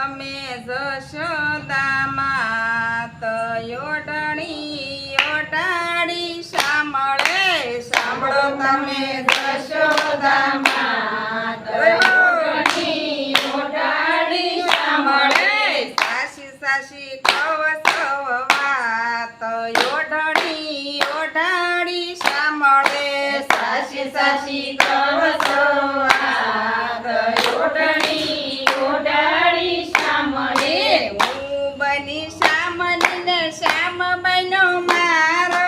તમે જશોદા માત ઓઢણી ઓઢાડી સાંભળે સાંભળો તમે જશોદા માત ઓઢણી ઓઢાડી સાંભળે સાસી સાસી કવ સવ વાત ઓઢણી ઓઢાડી સાંભળે સાસી સાસી કવ સવ વાત ઓઢણી ઓઢાડી સાંભળે હું બની સામની ને શ્યામ બન્યો મારો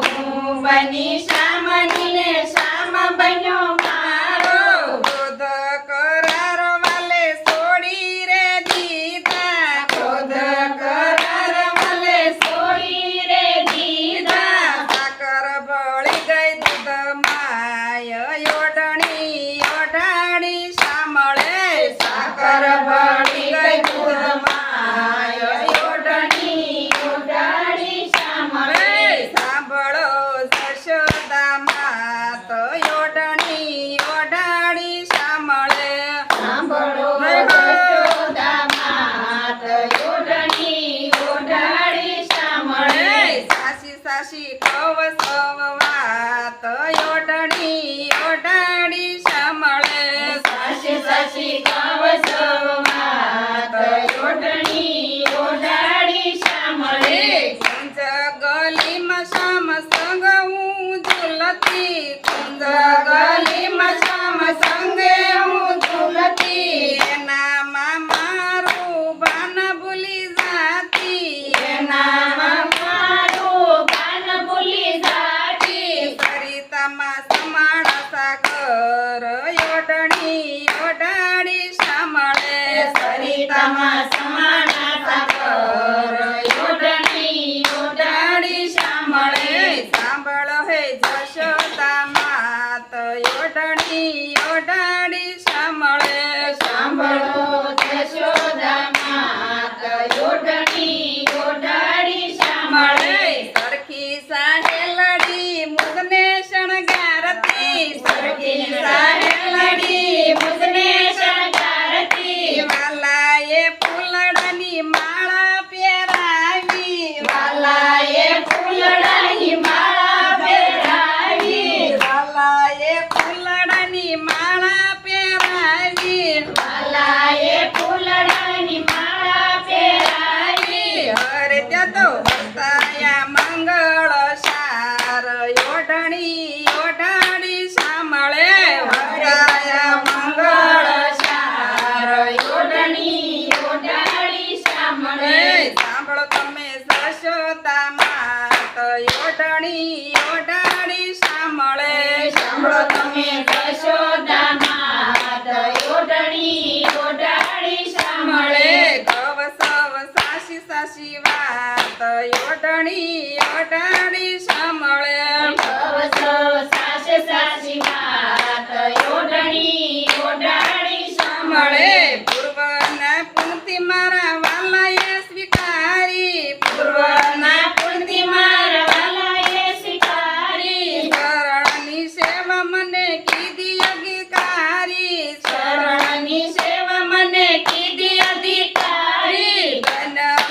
હું બની સામની ને શ્યામ બન્યો મારો ક્રોધ કરાર વાલે છોડી રે દીધા ક્રોધ કરાર વાલે છોડી રે દીધા સાકર ભળી ગઈ દૂધ માય ઓઢણી ઓઢાડી સાંભળે સાકર ભળી ગઈ દૂધ માય ઓઢણી ઓઢાડી સાંભળે સાંભળો જશોદા માત ઓઢણી ઓઢાડી સાંભળે સાંભળો જશોદા માત ઓઢણી ઓઢાડી સાંભળે સાસી સાસી કવ સવ વાત ઓઢણી ઓઢાડી સાંભળે સાસી સાસી કવ સવ વાત ઓઢણી ઓઢાડી સાંભળે કુંજ ગલીમાં શ્યામ સંગ હું ઝૂલતી કુંજ ગલીમાં શ્યામ સંગે હું ઝૂલતી એનામાં મારું ભાન ભૂલી જાતી એનામાં મારું ભાન ભૂલી જાતી સરિતામાં સમાણા સાગર ઓઢણી ઓઢાડી સાંભળે સરિતામાં સમાણા સાગર ઓઢણી ઓઢાડી સાંભળે સાંભળો હે જશોદા માત ઓઢણી ઓઢાડી સાંભળે સાંભળો જશોદા માત ઓઢણી ઓઢાડી સાંભળે સરખી સાહેલડી મુજને શણગારતી સરખી સાહેલડી મુજને શણગારતી વાલાએ ફૂલડાની માળા પહેરાવી વાલાએ ફૂલડાની માળા પહેરાવી વાલાએ ફૂલડાની માળા પહેરાવી વાલાએ ફૂલડાની માળા પહેરાવી હરે ત્યાં તો વરસાયા મંગળ સાર ઓઢણી ઓઢાડી સાંભળે વરસાયા મંગળ સાર ઓઢણી ઓઢાડી સાંભળે સાંભળો તમે જશોદા માત ઓઢણી ઓઢાડી સાંભળે સાંભળો તમે જશોદા માત ઓઢણી ઓઢાડી સાંભળે કવ સવ સાસી સાસી વાત ઓઢણી ઓઢાડી સાંભળે કવ સવ સાસી સાસી વાત ઓઢણી ઓઢાડી સાંભળે પૂર્વના પુણ્યથી મારા વાલાએ સ્વીકારી પૂર્વના પુણ્યથી મારા વાલાએ સ્વીકારી શરણની સેવા મને કીધી અધિકારી શરણની સેવા મને કીધી અધિકારી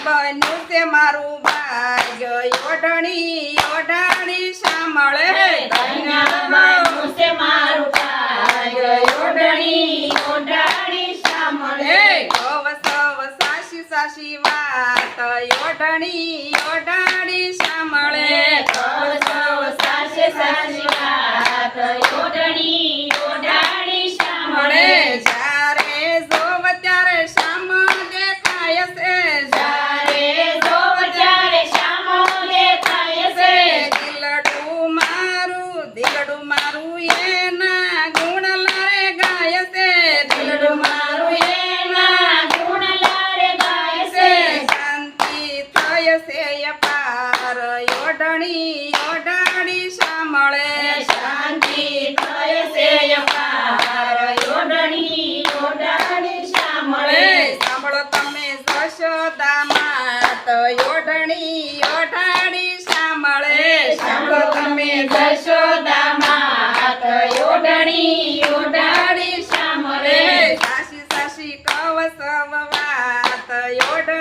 બન્યું છે મારું ભાગ્ય ઓઢણી ઓઢાડી સાંભળે બન્યું છે મારું ભાગ્ય ઓઢણી ઓઢાડી સાંભળે કવ સવ સાસી સાસી વાત ઓઢણી ઓઢાડી સાંભળે કવ સવ સાસી સાસી વાત ઓઢણી ઓઢાડી સાંભળે જ્યારે જોવ ત્યારે શ્યામ દેખાય છે જ્યારે જોવ ત્યારે શ્યામ દેખાય છે દિલડું મારું એના ગુણ લારે ગાય છે દિલડું મારું એના ગુણ લારે ગાય છે શાંતિ થય છે અપાર ઓઢણી ઓઢાડી સાંભળે શાંતિ થય છે અપાર ઓઢણી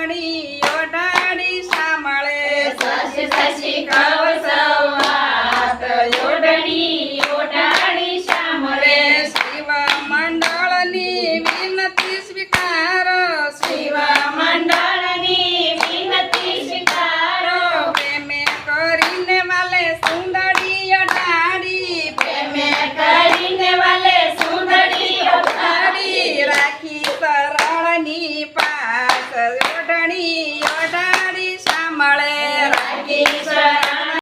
ઓઢણી ઓઢણી સાંભળે શશી શશી કવ સૌ વાત ઓઢણી